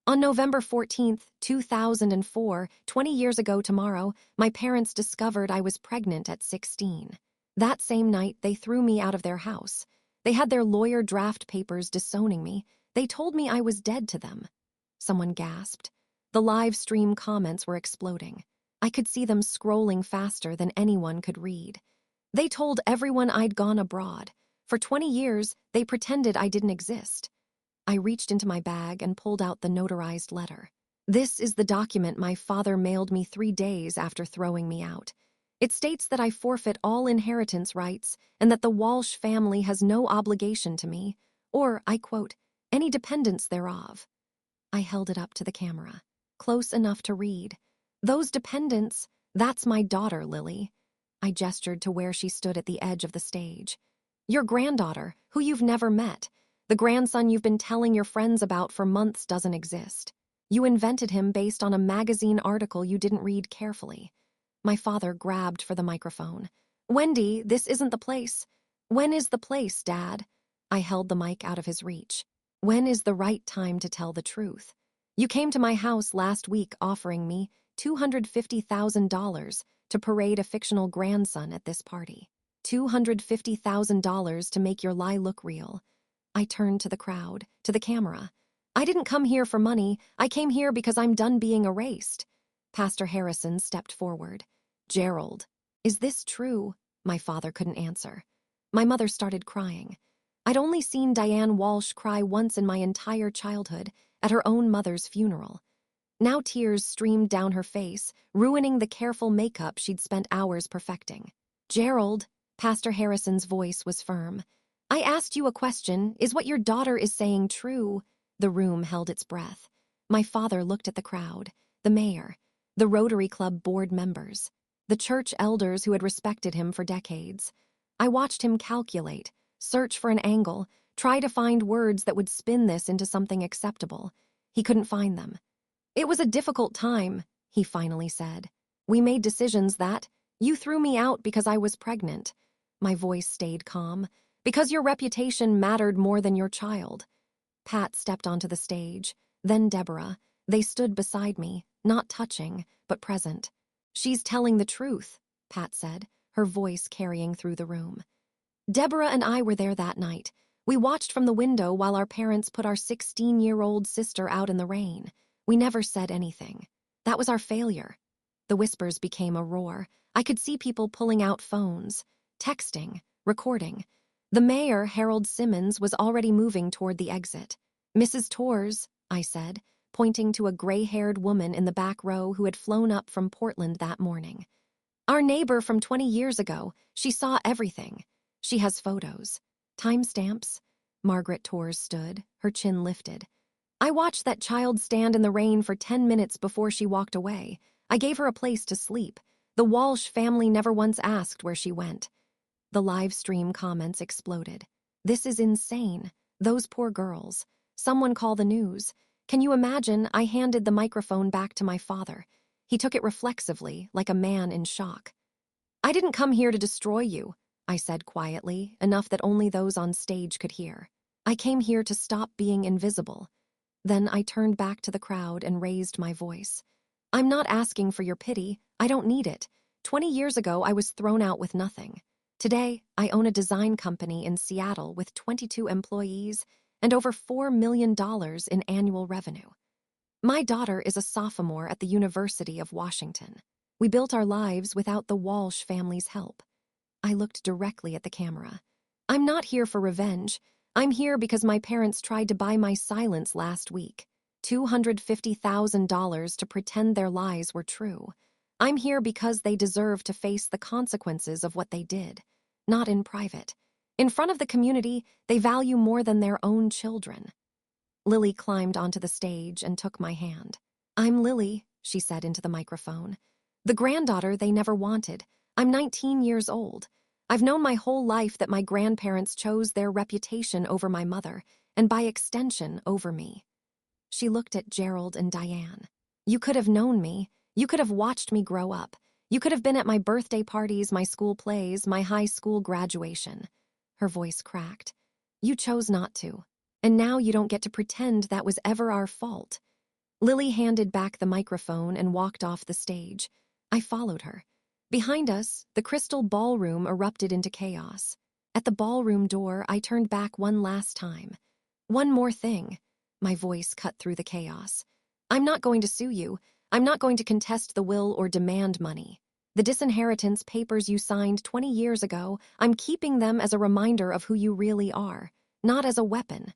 "On November 14th, 2004, 20 years ago tomorrow, my parents discovered I was pregnant at 16. That same night, they threw me out of their house. They had their lawyer draft papers disowning me. They told me I was dead to them." Someone gasped. The live stream comments were exploding. I could see them scrolling faster than anyone could read. "They told everyone I'd gone abroad. For 20 years, they pretended I didn't exist." I reached into my bag and pulled out the notarized letter. This is the document my father mailed me 3 days after throwing me out. It states that I forfeit all inheritance rights and that the Walsh family has no obligation to me, or, I quote, any dependents thereof. I held it up to the camera, close enough to read. Those dependents, that's my daughter, Lily. I gestured to where she stood at the edge of the stage. Your granddaughter, who you've never met. The grandson you've been telling your friends about for months doesn't exist. You invented him based on a magazine article you didn't read carefully. My father grabbed for the microphone. Wendy, this isn't the place. When is the place, Dad? I held the mic out of his reach. When is the right time to tell the truth? You came to my house last week offering me $250,000 to parade a fictional grandson at this party. $250,000 to make your lie look real. I turned to the crowd, to the camera. I didn't come here for money. I came here because I'm done being erased. Pastor Harrison stepped forward. Gerald, is this true? My father couldn't answer. My mother started crying. I'd only seen Diane Walsh cry once in my entire childhood, at her own mother's funeral. Now tears streamed down her face, ruining the careful makeup she'd spent hours perfecting. Gerald, Pastor Harrison's voice was firm. I asked you a question. Is what your daughter is saying true? The room held its breath. My father looked at the crowd, the mayor, the Rotary Club board members, the church elders who had respected him for decades. I watched him calculate, search for an angle, try to find words that would spin this into something acceptable. He couldn't find them. It was a difficult time, he finally said. We made decisions that, you threw me out because I was pregnant. My voice stayed calm. Because your reputation mattered more than your child. Pat stepped onto the stage, then Deborah. They stood beside me, not touching, but present. She's telling the truth, Pat said, her voice carrying through the room. Deborah and I were there that night. We watched from the window while our parents put our 16-year-old sister out in the rain. We never said anything. That was our failure. The whispers became a roar. I could see people pulling out phones, texting, recording. The mayor, Harold Simmons, was already moving toward the exit. Mrs. Torres, I said, pointing to a gray-haired woman in the back row who had flown up from Portland that morning. Our neighbor from 20 years ago. She saw everything. She has photos. Timestamps. Margaret Torres stood, her chin lifted. I watched that child stand in the rain for 10 minutes before she walked away. I gave her a place to sleep. The Walsh family never once asked where she went. The live stream comments exploded. This is insane. Those poor girls. Someone call the news. Can you imagine? I handed the microphone back to my father. He took it reflexively, like a man in shock. I didn't come here to destroy you, I said quietly, enough that only those on stage could hear. I came here to stop being invisible. Then I turned back to the crowd and raised my voice. I'm not asking for your pity. I don't need it. 20 years ago, I was thrown out with nothing. Today, I own a design company in Seattle with 22 employees and over $4 million in annual revenue. My daughter is a sophomore at the University of Washington. We built our lives without the Walsh family's help. I looked directly at the camera. I'm not here for revenge. I'm here because my parents tried to buy my silence last week. $250,000 to pretend their lies were true. I'm here because they deserve to face the consequences of what they did. Not in private. In front of the community, they value more than their own children. Lily climbed onto the stage and took my hand. I'm Lily, she said into the microphone. The granddaughter they never wanted. I'm 19 years old. I've known my whole life that my grandparents chose their reputation over my mother, and by extension, over me. She looked at Gerald and Diane. You could have known me. You could have watched me grow up. You could have been at my birthday parties, my school plays, my high school graduation. Her voice cracked. You chose not to. And now you don't get to pretend that was ever our fault. Lily handed back the microphone and walked off the stage. I followed her. Behind us, the crystal ballroom erupted into chaos. At the ballroom door, I turned back one last time. One more thing. My voice cut through the chaos. I'm not going to sue you. I'm not going to contest the will or demand money. The disinheritance papers you signed 20 years ago, I'm keeping them as a reminder of who you really are, not as a weapon.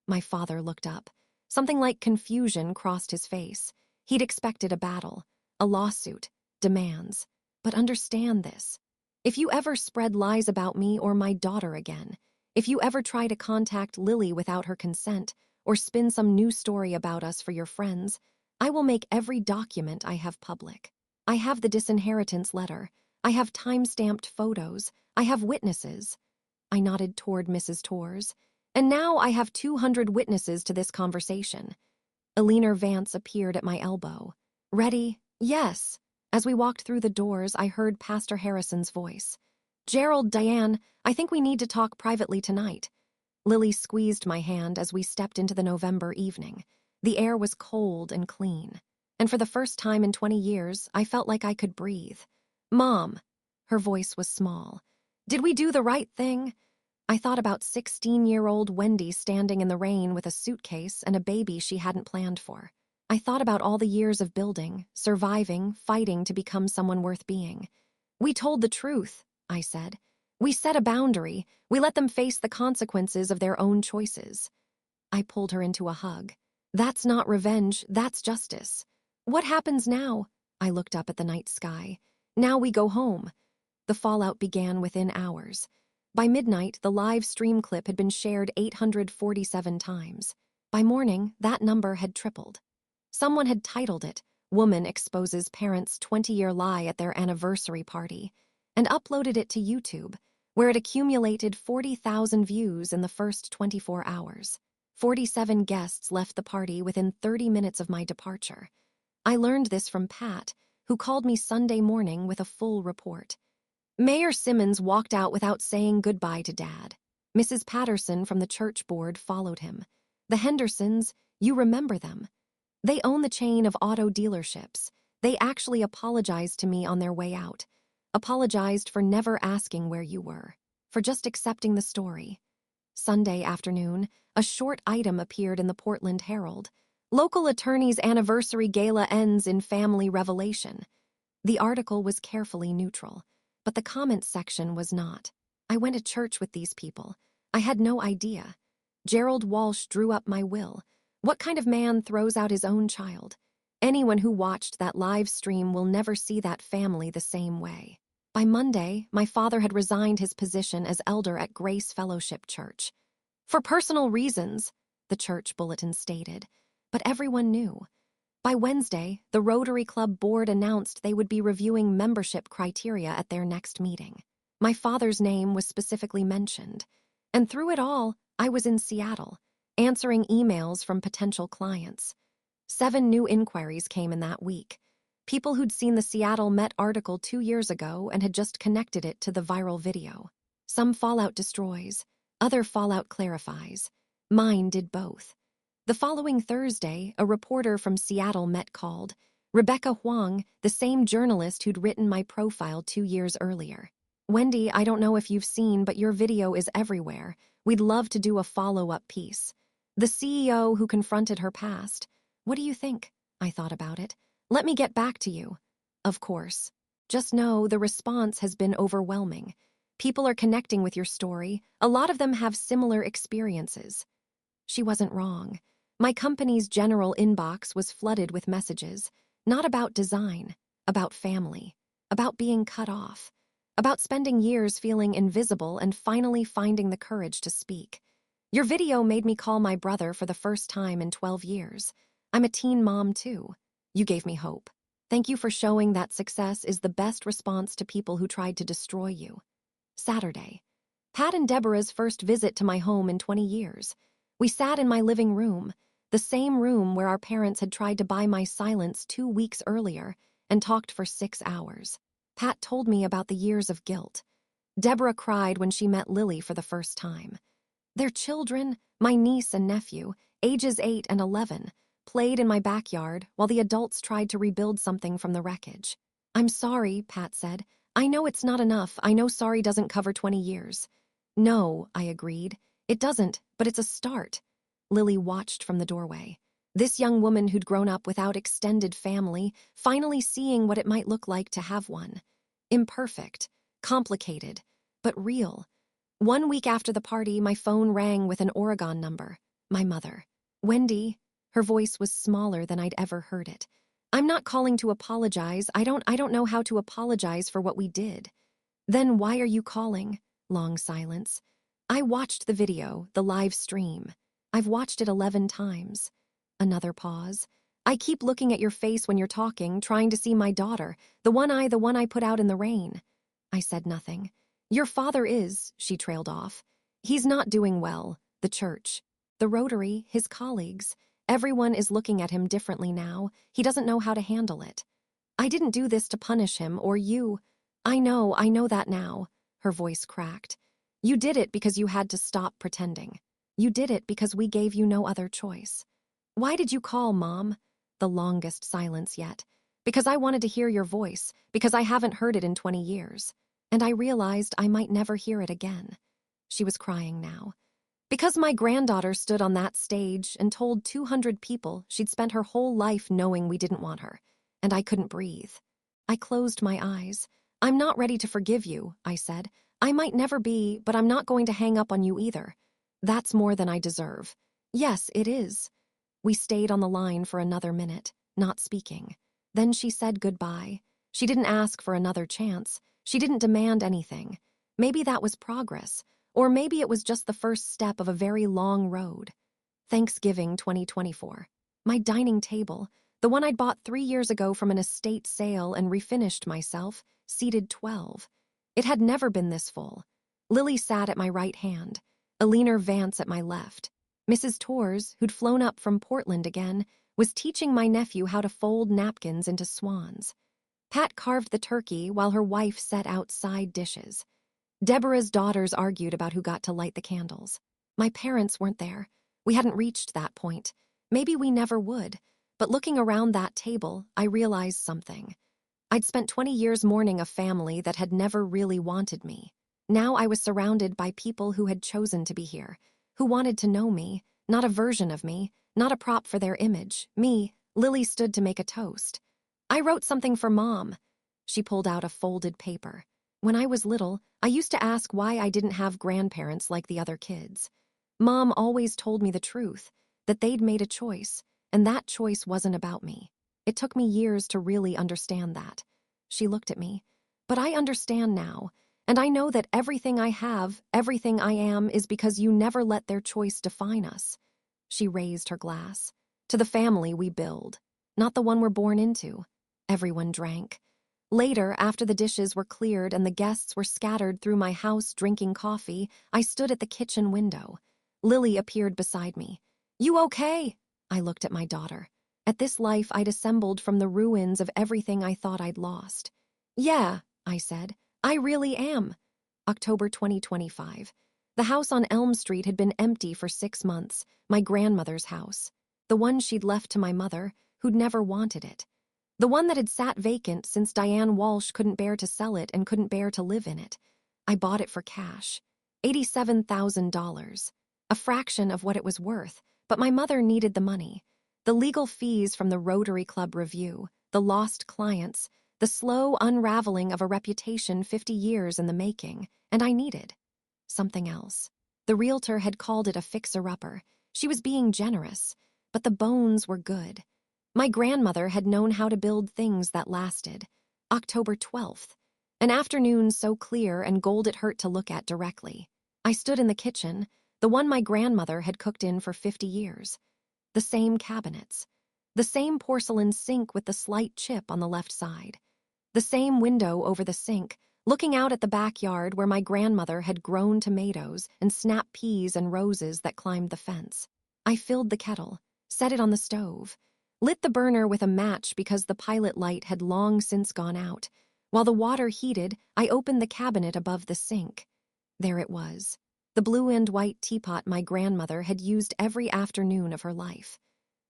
My father looked up. Something like confusion crossed his face. He'd expected a battle, a lawsuit, demands. But understand this. If you ever spread lies about me or my daughter again, if you ever try to contact Lily without her consent, or spin some new story about us for your friends, I will make every document I have public. I have the disinheritance letter. I have time-stamped photos. I have witnesses. I nodded toward Mrs. Torres. And now I have 200 witnesses to this conversation. Eleanor Vance appeared at my elbow. Ready? Yes. As we walked through the doors, I heard Pastor Harrison's voice. Gerald, Diane, I think we need to talk privately tonight. Lily squeezed my hand as we stepped into the November evening. The air was cold and clean, and for the first time in 20 years, I felt like I could breathe. Mom, her voice was small. Did we do the right thing? I thought about 16-year-old Wendy standing in the rain with a suitcase and a baby she hadn't planned for. I thought about all the years of building, surviving, fighting to become someone worth being. We told the truth, I said. We set a boundary. We let them face the consequences of their own choices. I pulled her into a hug. That's not revenge, that's justice. What happens now? I looked up at the night sky. Now we go home. The fallout began within hours. By midnight, the live stream clip had been shared 847 times. By morning, that number had tripled. Someone had titled it, Woman Exposes Parents' 20-Year Lie at Their Anniversary Party, and uploaded it to YouTube, where it accumulated 40,000 views in the first 24 hours. 47 guests left the party within 30 minutes of my departure. I learned this from Pat, who called me Sunday morning with a full report. Mayor Simmons walked out without saying goodbye to Dad. Mrs. Patterson from the church board followed him. The Hendersons, you remember them. They own the chain of auto dealerships. They actually apologized to me on their way out. Apologized for never asking where you were, for just accepting the story. Sunday afternoon, a short item appeared in the Portland Herald. Local attorney's anniversary gala ends in family revelation. The article was carefully neutral, but the comments section was not. I went to church with these people. I had no idea. Gerald Walsh drew up my will. What kind of man throws out his own child? Anyone who watched that live stream will never see that family the same way. By Monday, my father had resigned his position as elder at Grace Fellowship Church. For personal reasons, the church bulletin stated, but everyone knew. By Wednesday, the Rotary Club board announced they would be reviewing membership criteria at their next meeting. My father's name was specifically mentioned, and through it all, I was in Seattle, answering emails from potential clients. 7 new inquiries came in that week. People who'd seen the Seattle Met article 2 years ago and had just connected it to the viral video. Some fallout destroys, other fallout clarifies. Mine did both. The following Thursday, a reporter from Seattle Met called. Rebecca Huang, the same journalist who'd written my profile 2 years earlier. Wendy, I don't know if you've seen, but your video is everywhere. We'd love to do a follow-up piece. The CEO who confronted her past. What do you think? I thought about it. Let me get back to you. Of course. Just know the response has been overwhelming. People are connecting with your story. A lot of them have similar experiences. She wasn't wrong. My company's general inbox was flooded with messages, not about design, about family, about being cut off, about spending years feeling invisible and finally finding the courage to speak. Your video made me call my brother for the first time in 12 years. I'm a teen mom too. You gave me hope. Thank you for showing that success is the best response to people who tried to destroy you. Saturday. Pat and Deborah's first visit to my home in 20 years. We sat in my living room, the same room where our parents had tried to buy my silence 2 weeks earlier, and talked for 6 hours. Pat told me about the years of guilt. Deborah cried when she met Lily for the first time. Their children, my niece and nephew, ages 8 and 11, played in my backyard while the adults tried to rebuild something from the wreckage. I'm sorry, Pat said. I know it's not enough. I know sorry doesn't cover 20 years. No, I agreed. It doesn't, but it's a start. Lily watched from the doorway. This young woman who'd grown up without extended family, finally seeing what it might look like to have one. Imperfect, complicated, but real. 1 week after the party, my phone rang with an Oregon number. My mother. Wendy. Her voice was smaller than I'd ever heard it. I'm not calling to apologize. I don't know how to apologize for what we did. Then why are you calling? Long silence. I watched the video, the live stream. I've watched it 11 times. Another pause. I keep looking at your face when you're talking, trying to see my daughter, the one I put out in the rain. I said nothing. Your father is, she trailed off. He's not doing well. The church, the Rotary, his colleagues. Everyone is looking at him differently now. He doesn't know how to handle it. I didn't do this to punish him or you. I know that now. Her voice cracked. You did it because you had to stop pretending. You did it because we gave you no other choice. Why did you call, Mom? The longest silence yet. Because I wanted to hear your voice, because I haven't heard it in 20 years. And I realized I might never hear it again. She was crying now. Because my granddaughter stood on that stage and told 200 people she'd spent her whole life knowing we didn't want her. And I couldn't breathe. I closed my eyes. I'm not ready to forgive you, I said. I might never be, but I'm not going to hang up on you either. That's more than I deserve. Yes, it is. We stayed on the line for another minute, not speaking. Then she said goodbye. She didn't ask for another chance. She didn't demand anything. Maybe that was progress, or maybe it was just the first step of a very long road. Thanksgiving 2024. My dining table, the one I'd bought 3 years ago from an estate sale and refinished myself, seated 12. It had never been this full. Lily sat at my right hand, Eleanor Vance at my left. Mrs. Torres, who'd flown up from Portland again, was teaching my nephew how to fold napkins into swans. Pat carved the turkey while her wife set out side dishes. Deborah's daughters argued about who got to light the candles. My parents weren't there. We hadn't reached that point. Maybe we never would. But looking around that table, I realized something. I'd spent 20 years mourning a family that had never really wanted me. Now I was surrounded by people who had chosen to be here, who wanted to know me, not a version of me, not a prop for their image. Me. Lily stood to make a toast. I wrote something for Mom. She pulled out a folded paper. When I was little, I used to ask why I didn't have grandparents like the other kids. Mom always told me the truth, that they'd made a choice, and that choice wasn't about me. It took me years to really understand that. She looked at me. But I understand now. And I know that everything I have, everything I am, is because you never let their choice define us. She raised her glass. To the family we build, not the one we're born into. Everyone drank. Later, after the dishes were cleared and the guests were scattered through my house drinking coffee, I stood at the kitchen window. Lily appeared beside me. You okay? I looked at my daughter. At this life I'd assembled from the ruins of everything I thought I'd lost. Yeah, I said. I really am. October 2025. The house on Elm Street had been empty for 6 months, my grandmother's house. The one she'd left to my mother, who'd never wanted it. The one that had sat vacant since Diane Walsh couldn't bear to sell it and couldn't bear to live in it. I bought it for cash. $87,000. A fraction of what it was worth, but my mother needed the money. The legal fees from the Rotary Club review, the lost clients, the slow unraveling of a reputation 50 years in the making, and I needed something else. The realtor had called it a fixer-upper. She was being generous, but the bones were good. My grandmother had known how to build things that lasted. October 12th. An afternoon so clear and gold it hurt to look at directly. I stood in the kitchen, the one my grandmother had cooked in for 50 years. The same cabinets. The same porcelain sink with the slight chip on the left side. The same window over the sink, looking out at the backyard where my grandmother had grown tomatoes and snap peas and roses that climbed the fence. I filled the kettle, set it on the stove, lit the burner with a match because the pilot light had long since gone out. While the water heated, I opened the cabinet above the sink. There it was, the blue and white teapot my grandmother had used every afternoon of her life.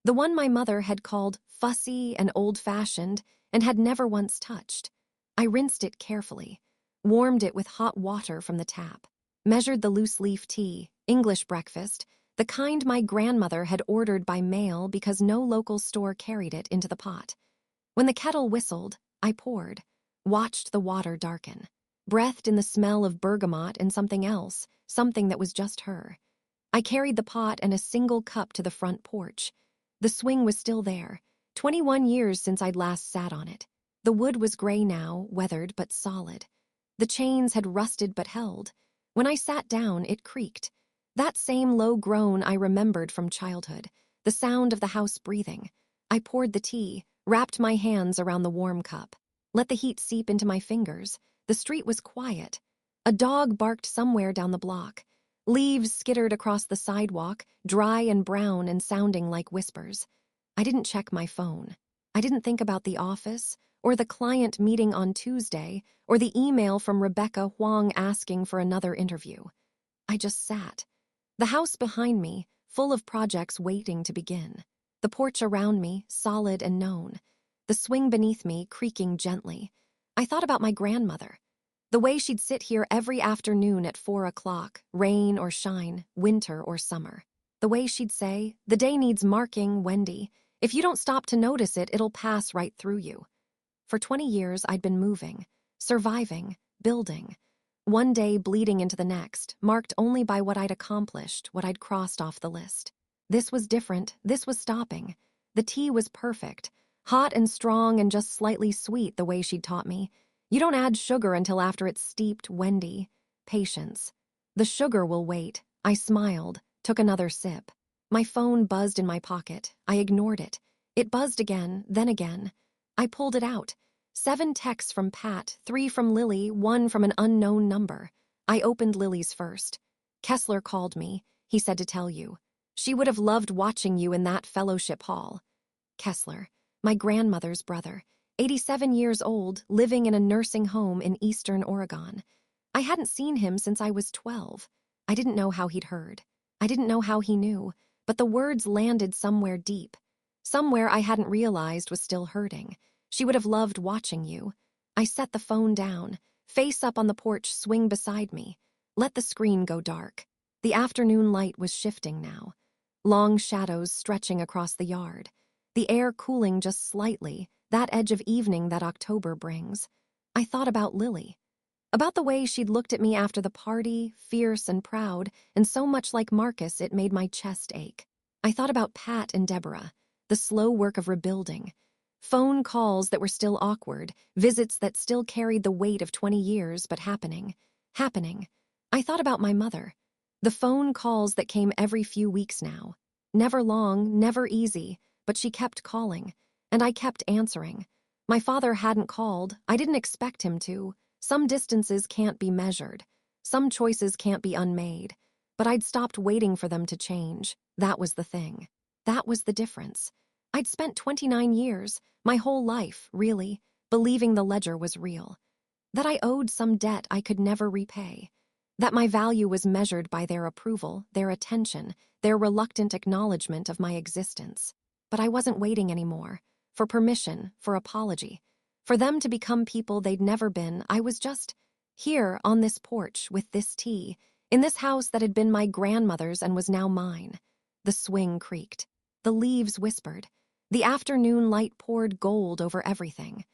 The one my mother had called fussy and old-fashioned and had never once touched. I rinsed it carefully, warmed it with hot water from the tap, measured the loose-leaf tea, English breakfast, the kind my grandmother had ordered by mail because no local store carried it, into the pot. When the kettle whistled, I poured, watched the water darken, breathed in the smell of bergamot and something else, something that was just her. I carried the pot and a single cup to the front porch. The swing was still there, 21 years since I'd last sat on it. The wood was gray now, weathered but solid. The chains had rusted but held. When I sat down, it creaked. That same low groan I remembered from childhood, the sound of the house breathing. I poured the tea, wrapped my hands around the warm cup, let the heat seep into my fingers. The street was quiet. A dog barked somewhere down the block. Leaves skittered across the sidewalk, dry and brown and sounding like whispers. I didn't check my phone. I didn't think about the office, or the client meeting on Tuesday, or the email from Rebecca Huang asking for another interview. I just sat. The house behind me, full of projects waiting to begin. The porch around me, solid and known. The swing beneath me, creaking gently. I thought about my grandmother. The way she'd sit here every afternoon at 4 o'clock, rain or shine, winter or summer. The way she'd say, "The day needs marking, Wendy. If you don't stop to notice it, it'll pass right through you." For 20 years, I'd been moving, surviving, building. One day bleeding into the next, marked only by what I'd accomplished, what I'd crossed off the list. This was different. This was stopping. The tea was perfect, hot and strong and just slightly sweet the way she'd taught me. You don't add sugar until after it's steeped, Wendy. Patience. The sugar will wait. I smiled, took another sip. My phone buzzed in my pocket. I ignored it. It buzzed again, then again. I pulled it out. 7 texts from Pat, 3 from Lily, 1 from an unknown number. I opened Lily's first. "Kessler called me. He said to tell you. She would have loved watching you in that fellowship hall." Kessler, my grandmother's brother, 87 years old, living in a nursing home in eastern Oregon. I hadn't seen him since I was 12. I didn't know how he'd heard. I didn't know how he knew, but the words landed somewhere deep. Somewhere I hadn't realized was still hurting. "She would have loved watching you." I set the phone down, face up on the porch swing beside me. Let the screen go dark. The afternoon light was shifting now. Long shadows stretching across the yard. The air cooling just slightly, that edge of evening that October brings. I thought about Lily. About the way she'd looked at me after the party, fierce and proud, and so much like Marcus it made my chest ache. I thought about Pat and Deborah, the slow work of rebuilding. Phone calls that were still awkward, visits that still carried the weight of 20 years, but happening. I thought about my mother. The phone calls that came every few weeks now. Never long, never easy, but she kept calling, and I kept answering. My father hadn't called. I didn't expect him to. Some distances can't be measured. Some choices can't be unmade. But I'd stopped waiting for them to change. That was the thing. That was the difference. I'd spent 29 years, my whole life, really, believing the ledger was real. That I owed some debt I could never repay. That my value was measured by their approval, their attention, their reluctant acknowledgement of my existence. But I wasn't waiting anymore. For permission, for apology. For them to become people they'd never been. I was just here on this porch with this tea, in this house that had been my grandmother's and was now mine. The swing creaked. The leaves whispered. The afternoon light poured gold over everything.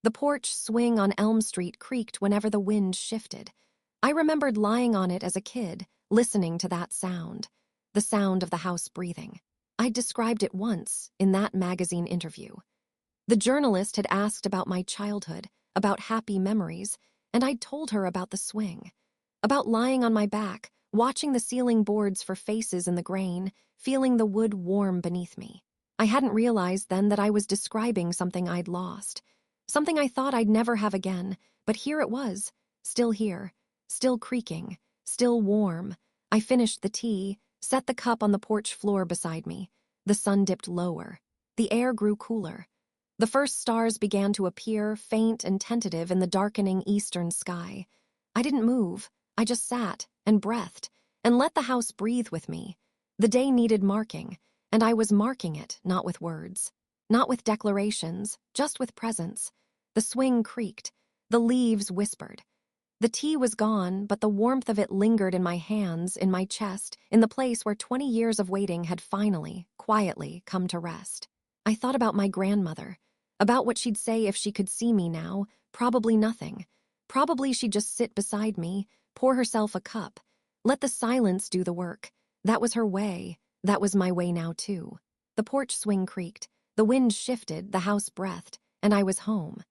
The porch swing on Elm Street creaked whenever the wind shifted. I remembered lying on it as a kid, listening to that sound. The sound of the house breathing. I'd described it once, in that magazine interview. The journalist had asked about my childhood, about happy memories, and I'd told her about the swing. About lying on my back, watching the ceiling boards for faces in the grain, feeling the wood warm beneath me. I hadn't realized then that I was describing something I'd lost. Something I thought I'd never have again, but here it was, still here, still creaking, still warm. I finished the tea, set the cup on the porch floor beside me. The sun dipped lower. The air grew cooler. The first stars began to appear, faint and tentative in the darkening eastern sky. I didn't move. I just sat and breathed and let the house breathe with me. The day needed marking, and I was marking it, not with words, not with declarations, just with presence. The swing creaked. The leaves whispered. The tea was gone, but the warmth of it lingered in my hands, in my chest, in the place where 20 years of waiting had finally, quietly, come to rest. I thought about my grandmother, about what she'd say if she could see me now. Probably nothing. Probably she'd just sit beside me, pour herself a cup, let the silence do the work. That was her way. That was my way now, too. The porch swing creaked. The wind shifted, the house breathed, and I was home.